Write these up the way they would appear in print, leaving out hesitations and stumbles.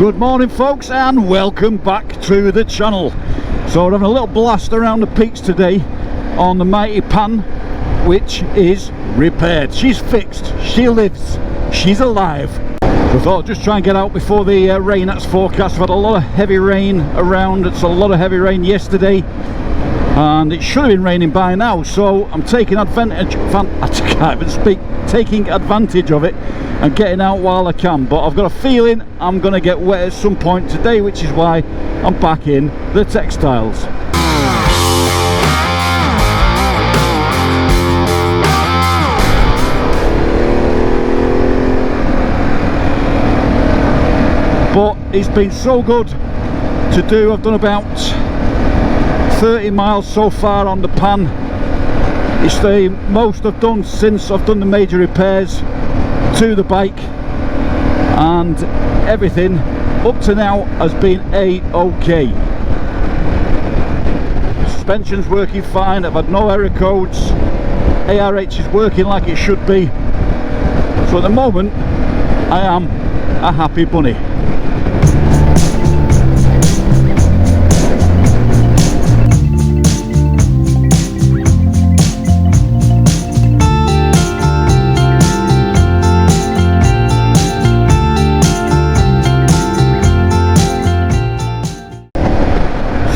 Good morning folks, and welcome back to the channel. So we're having a little blast around the peaks today on the mighty Pan, which is repaired. She's fixed, she lives, she's alive. So I thought I'd just try and get out before the rain that's forecast. I've had a lot of heavy rain around. It's a lot of heavy rain yesterday and it should have been raining by now, so I'm taking advantage taking advantage of it and getting out while I can. But I've got a feeling I'm going to get wet at some point today, which is why I'm back in the textiles. But it's been so good to do. I've done about 30 miles so far on the Pan. It's the most I've done since I've done the major repairs to the bike, and everything up to now has been a-okay. Suspension's working fine, I've had no error codes, ARH is working like it should be, so at the moment I am a happy bunny.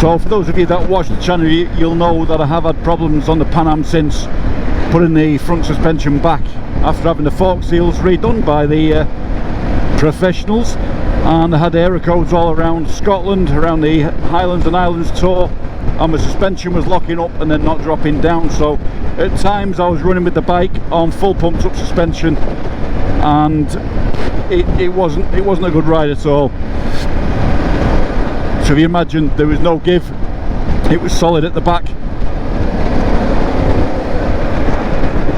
So for those of you that watch the channel, you'll know that I have had problems on the Pan Am since putting the front suspension back after having the fork seals redone by the professionals, and I had error codes all around Scotland, around the Highlands and Islands tour, and my suspension was locking up and then not dropping down. So at times I was running with the bike on full pumped up suspension and it wasn't a good ride at all. So if you imagine, there was no give, it was solid at the back.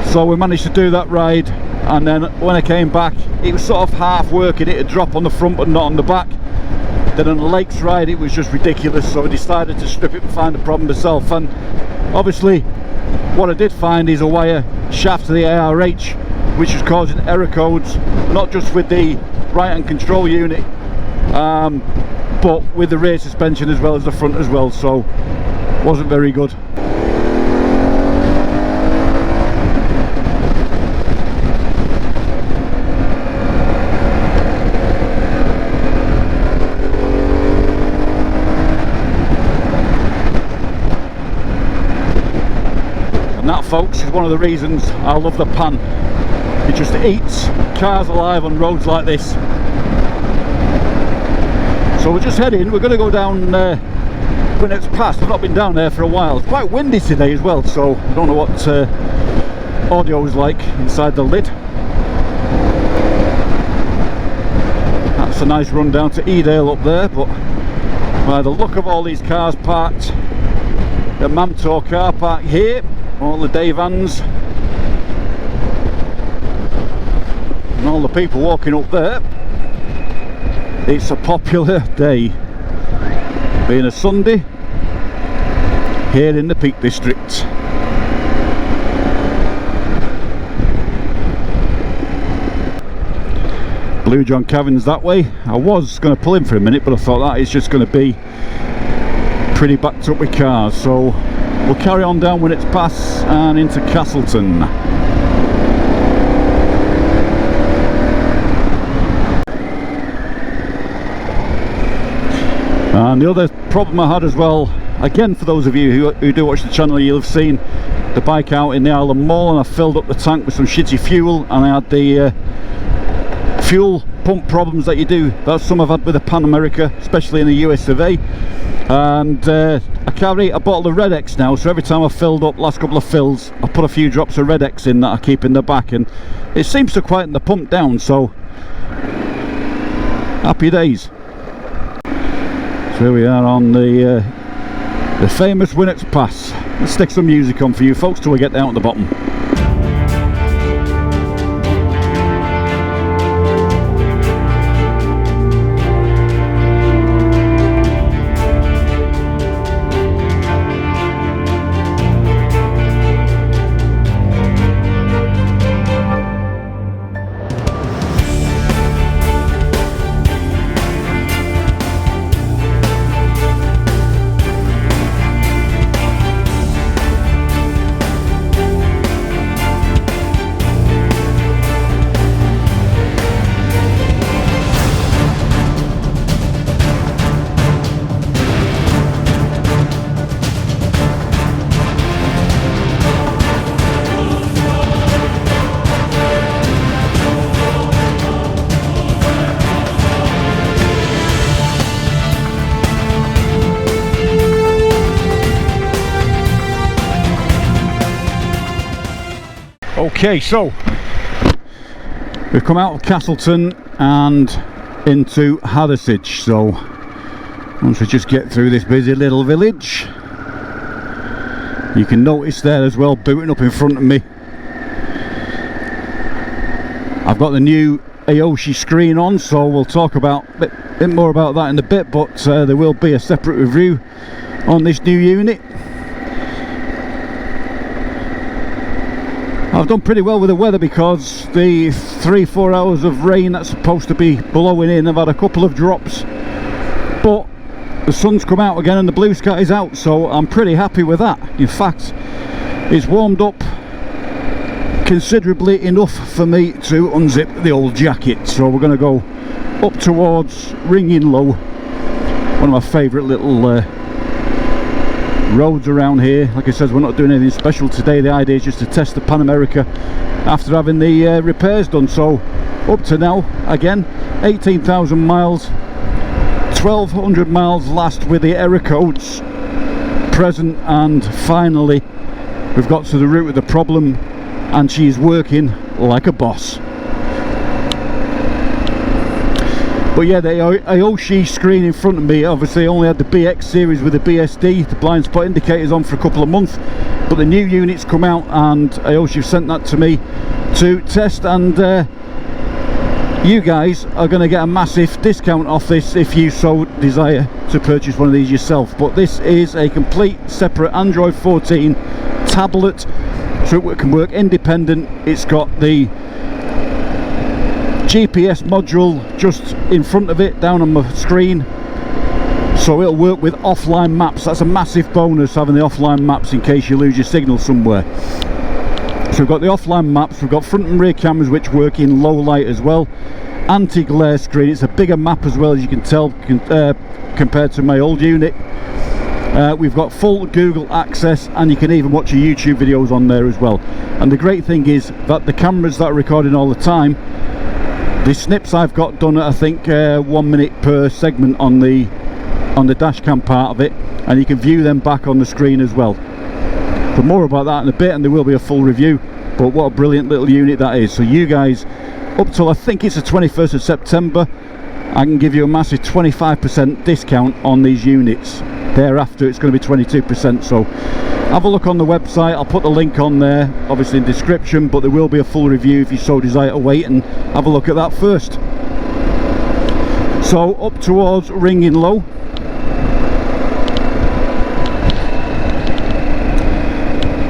So we managed to do that ride, and then when I came back it was sort of half working, it would drop on the front but not on the back. Then on the lakes ride it was just ridiculous, so I decided to strip it and find the problem myself. And obviously what I did find is a wire shaft to the ARH, which is causing error codes, not just with the right hand control unit, but with the rear suspension as well as the front as well, so wasn't very good. And that, folks, is one of the reasons I love the Pan. It just eats cars alive on roads like this. So we're just heading, we're going to go down when it's past. I've not been down there for a while. It's quite windy today as well, so I don't know what audio is like inside the lid. That's a nice run down to Edale up there, but by the look of all these cars parked, the Mamtor car park here, all the day vans and all the people walking up there, it's a popular day, being a Sunday here in the Peak District. Blue John Cavan's that way. I was going to pull in for a minute, but I thought that is just going to be pretty backed up with cars, so we'll carry on down when it's past and into Castleton. And the other problem I had as well, again for those of you who do watch the channel, you'll have seen the bike out in the Isle of Mall, and I filled up the tank with some shitty fuel, and I had the fuel pump problems that some have had with the Pan America, especially in the US of A. And I carry a bottle of Red X now, so every time I've filled up, last couple of fills, I put a few drops of Red X in that I keep in the back, and it seems to quieten the pump down, so happy days. So here we are on the famous Winnets Pass. Let's stick some music on for you folks till we get down at the bottom. Okay, so we've come out of Castleton and into Hathersage. So once we just get through this busy little village, you can notice there as well, booting up in front of me, I've got the new Aoshi screen on, so we'll talk about a bit more about that in a bit, but there will be a separate review on this new unit. I've done pretty well with the weather because the 3-4 hours of rain that's supposed to be blowing in, I've had a couple of drops, but the sun's come out again and the blue sky is out, so I'm pretty happy with that. In fact, it's warmed up considerably enough for me to unzip the old jacket. So we're going to go up towards Ringing Low, one of my favourite little roads around here. Like I said, we're not doing anything special today. The idea is just to test the Pan America after having the repairs done. So up to now, again, 18,000 miles, 1,200 miles last with the error codes present, and finally we've got to the root of the problem and she's working like a boss. But yeah, the Aoshi screen in front of me, obviously only had the BX series with the BSD, the blind spot indicators on for a couple of months, but the new units come out and Aoshi sent that to me to test, and you guys are going to get a massive discount off this if you so desire to purchase one of these yourself. But this is a complete separate Android 14 tablet, so it can work independent. It's got the GPS module just in front of it down on my screen, so it'll work with offline maps. That's a massive bonus, having the offline maps in case you lose your signal somewhere. So we've got the offline maps, we've got front and rear cameras which work in low light as well, anti-glare screen. It's a bigger map as well, as you can tell, compared to my old unit. We've got full Google access, and you can even watch your YouTube videos on there as well. And the great thing is that the cameras that are recording all the time, the snips I've got done at I think 1 minute per segment on the dash cam part of it, and you can view them back on the screen as well. But more about that in a bit, and there will be a full review. But what a brilliant little unit that is. So you guys, up till I think it's the 21st of September, I can give you a massive 25% discount on these units. Thereafter it's going to be 22%, so have a look on the website. I'll put the link on there, obviously in the description, but there will be a full review if you so desire to wait and have a look at that first. So up towards Ringing Low,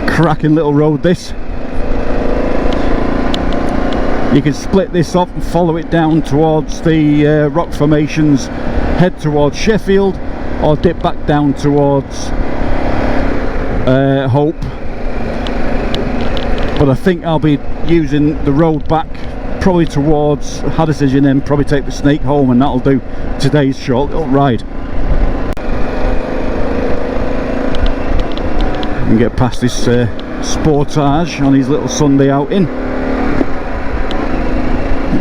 cracking little road this. You can split this off and follow it down towards the rock formations, head towards Sheffield, or dip back down towards Hope. But I think I'll be using the road back probably towards Hathersage, and then probably take the Snake home, and that'll do today's short little ride. And get past this Sportage on his little Sunday outing.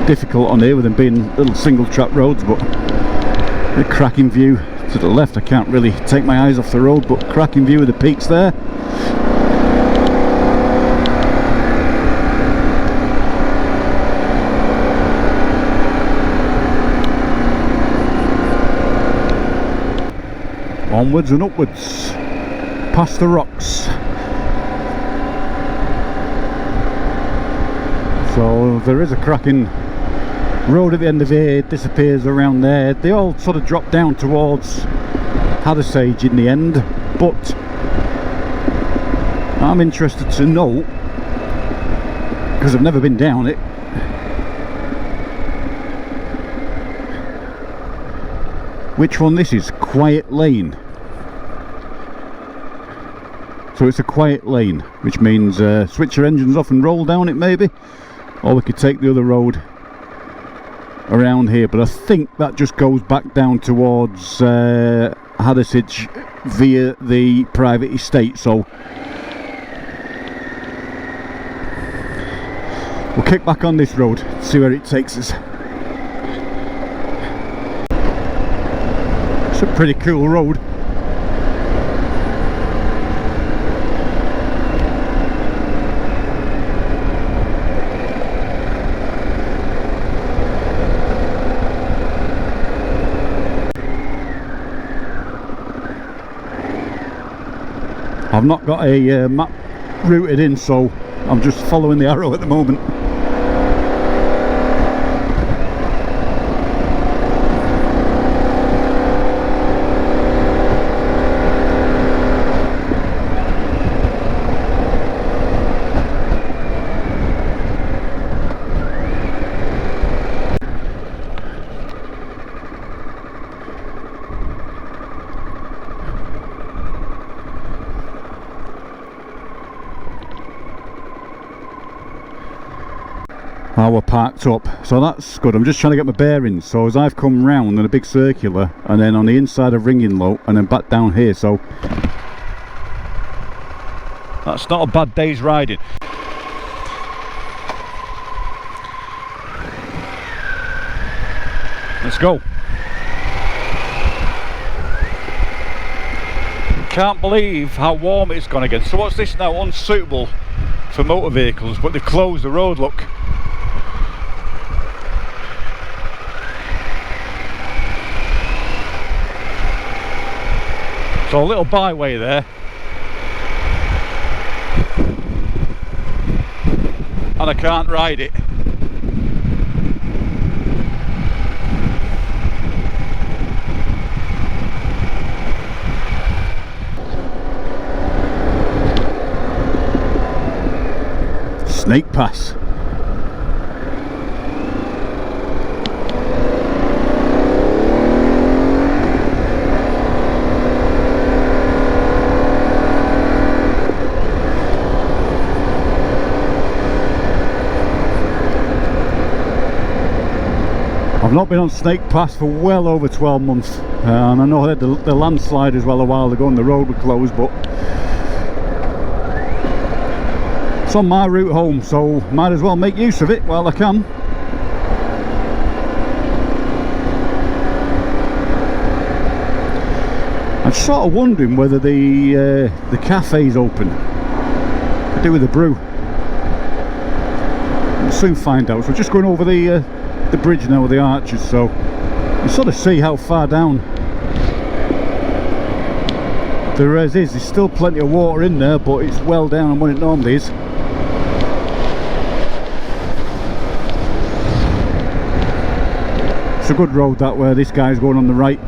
Difficult on here with them being little single track roads, but a cracking view to the left. I can't really take my eyes off the road, but cracking view of the peaks there. Onwards and upwards past the rocks. So there is a cracking road at the end of here, it disappears around there. They all sort of drop down towards Hathersage in the end, but I'm interested to know, because I've never been down it, which one this is. Quiet Lane. So it's a quiet lane, which means switch your engines off and roll down it maybe, or we could take the other road around here, but I think that just goes back down towards Hathersage via the private estate. So we'll kick back on this road, see where it takes us. It's a pretty cool road. I've not got a map routed in, so I'm just following the arrow at the moment. We're parked up, so that's good. I'm just trying to get my bearings. So as I've come round in a big circular and then on the inside of Ringing Low and then back down here, so that's not a bad day's riding. Let's go. Can't believe how warm it's gone again. So what's this now? Unsuitable for motor vehicles, but they've closed the road, look. So a little byway there, and I can't ride it. Snake Pass. I've not been on Snake Pass for well over 12 months, and I know I had the landslide as well a while ago and the road was closed, but it's on my route home, so might as well make use of it while I can. I'm sort of wondering whether the cafe's open to do with the brew. We'll soon find out. So we're just going over the bridge now with the arches, so you sort of see how far down the res is. There's still plenty of water in there, but it's well down on what it normally is. It's a good road that way. This guy's going on the right.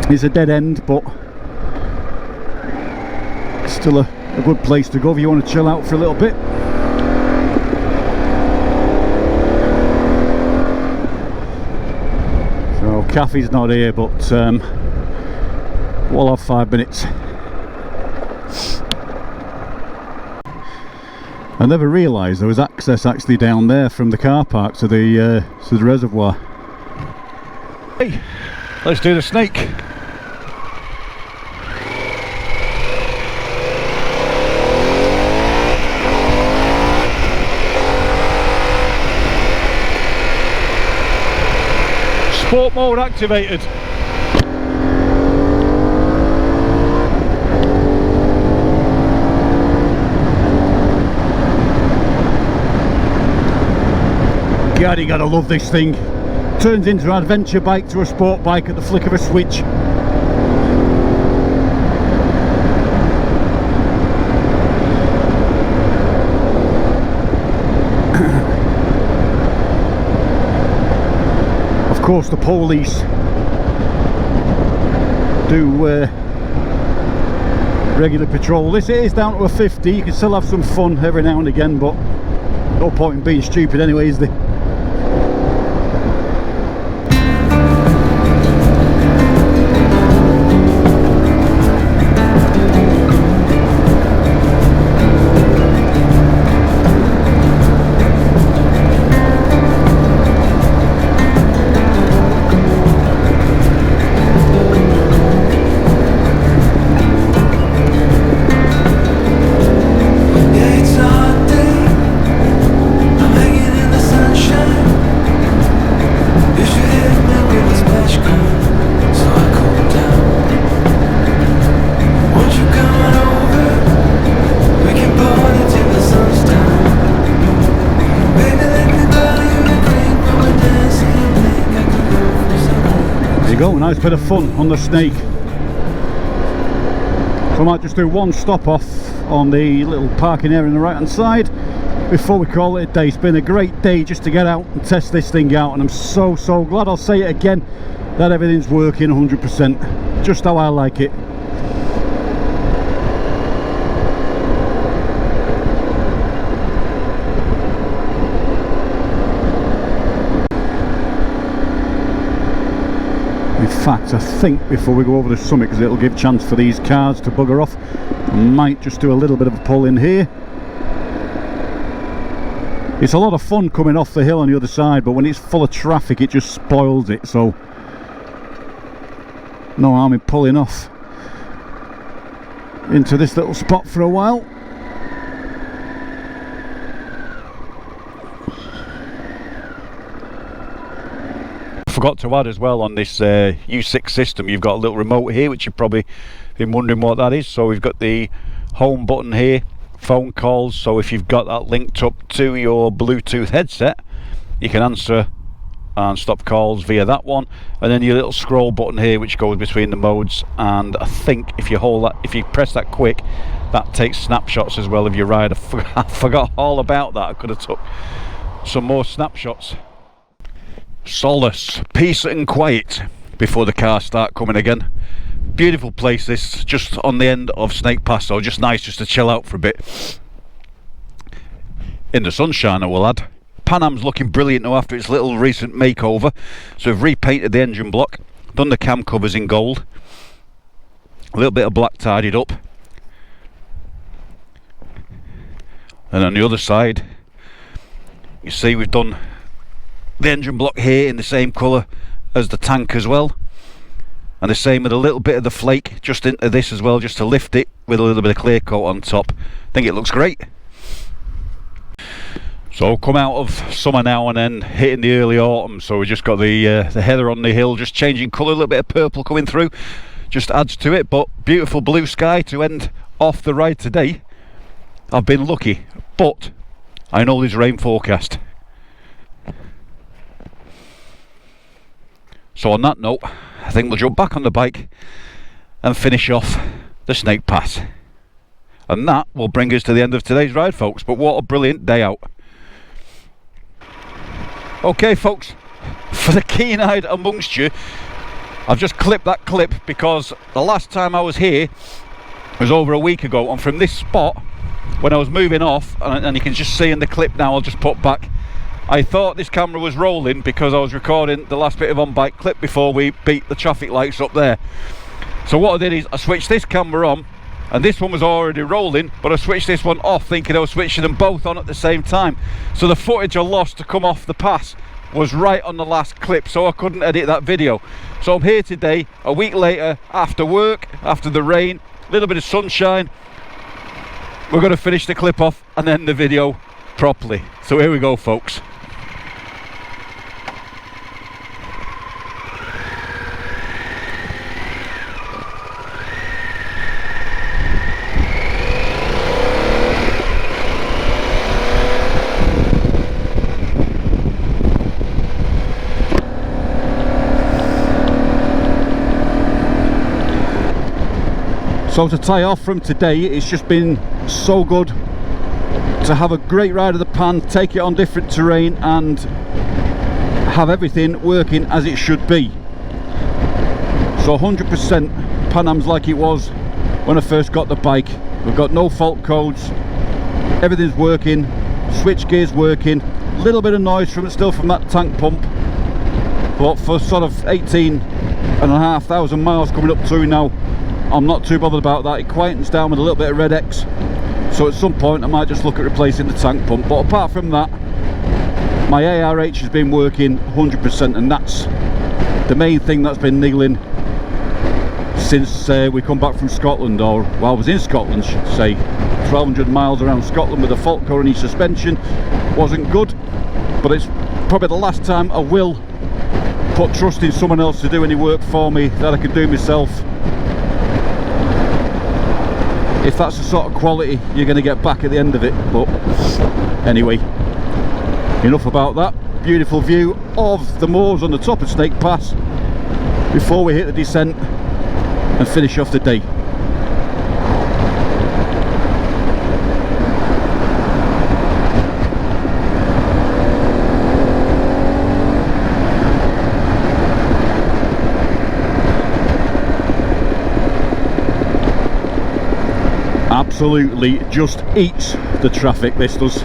It's a dead end, but it's still a good place to go if you want to chill out for a little bit. Cafe's not here, but we'll have 5 minutes. I never realised there was access actually down there from the car park to the reservoir. Hey, let's do the snake. Sport mode activated. God, you gotta love this thing. Turns into an adventure bike to a sport bike at the flick of a switch. Of course the police do regular patrol. This is down to a 50. You can still have some fun every now and again, but no point in being stupid anyway, is there? Nice bit of fun on the snake. So I might just do one stop off on the little parking area on the right hand side before we call it a day. It's been a great day just to get out and test this thing out, and I'm so glad, I'll say it again, that everything's working 100%, just how I like it. In fact, I think before we go over the summit, because it'll give a chance for these cars to bugger off, I might just do a little bit of a pull in here. It's a lot of fun coming off the hill on the other side, but when it's full of traffic it just spoils it, so no harm in pulling off into this little spot for a while. Forgot to add as well, on this U6 system you've got a little remote here, which you've probably been wondering what that is. So we've got the home button here, phone calls, so if you've got that linked up to your Bluetooth headset you can answer and stop calls via that one, and then your little scroll button here which goes between the modes, and I think if you hold that, if you press that quick, that takes snapshots as well of your ride. I forgot all about that. I could have took some more snapshots. Solace, peace and quiet before the cars start coming again. Beautiful place this, just on the end of Snake Pass, so just nice just to chill out for a bit in the sunshine, I will add. Pan Am's looking brilliant now after its little recent makeover. So we've repainted the engine block, done the cam covers in gold, a little bit of black tidied up, and on the other side you see we've done the engine block here in the same colour as the tank as well, and the same with a little bit of the flake just into this as well, just to lift it with a little bit of clear coat on top. I think it looks great. So come out of summer now and then hitting the early autumn, so we just got the heather on the hill just changing colour, a little bit of purple coming through, just adds to it. But beautiful blue sky to end off the ride today. I've been lucky, but I know there's rain forecast. So on that note, I think we'll jump back on the bike and finish off the Snake Pass, and that will bring us to the end of today's ride, folks. But what a brilliant day out. Okay folks, for the keen-eyed amongst you, I've just clipped that clip because the last time I was here was over a week ago, and from this spot when I was moving off, and you can just see in the clip now I'll just put back, I thought this camera was rolling because I was recording the last bit of on-bike clip before we beat the traffic lights up there. So what I did is I switched this camera on, and this one was already rolling, but I switched this one off thinking I was switching them both on at the same time. So the footage I lost to come off the pass was right on the last clip, so I couldn't edit that video. So I'm here today, a week later, after work, after the rain, a little bit of sunshine. We're going to finish the clip off and end the video properly. So here we go, folks. So to tie off from today, it's just been so good to have a great ride of the Pan, take it on different terrain and have everything working as it should be. So 100% Pan Am's like it was when I first got the bike. We've got no fault codes, everything's working, switch gear's working, a little bit of noise still from that tank pump, but for sort of 18,500 miles coming up to now, I'm not too bothered about that. It quietens down with a little bit of Red X, so at some point I might just look at replacing the tank pump. But apart from that, my ARH has been working 100%, and that's the main thing that's been niggling since we come back from Scotland, or well, I was in Scotland, should say. 1,200 miles around Scotland with a fault core and suspension wasn't good, but it's probably the last time I will put trust in someone else to do any work for me that I can do myself. If that's the sort of quality you're going to get back at the end of it. But anyway, enough about that. Beautiful view of the moors on the top of Snake Pass before we hit the descent and finish off the day. absolutely just eats the traffic, this does.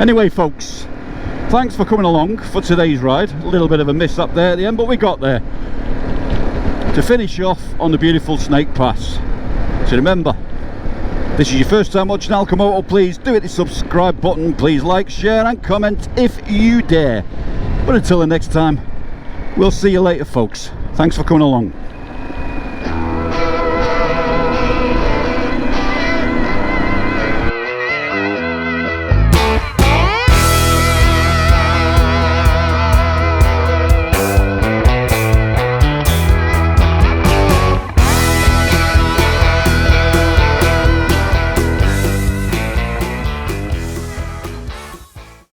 Anyway folks, thanks for coming along for today's ride. A little bit of a miss up there at the end, but we got there. To finish off on the beautiful Snake Pass. So remember, this is your first time watching ALCHEMOTO, please do hit the subscribe button, please like, share and comment if you dare. But until the next time, we'll see you later folks. Thanks for coming along.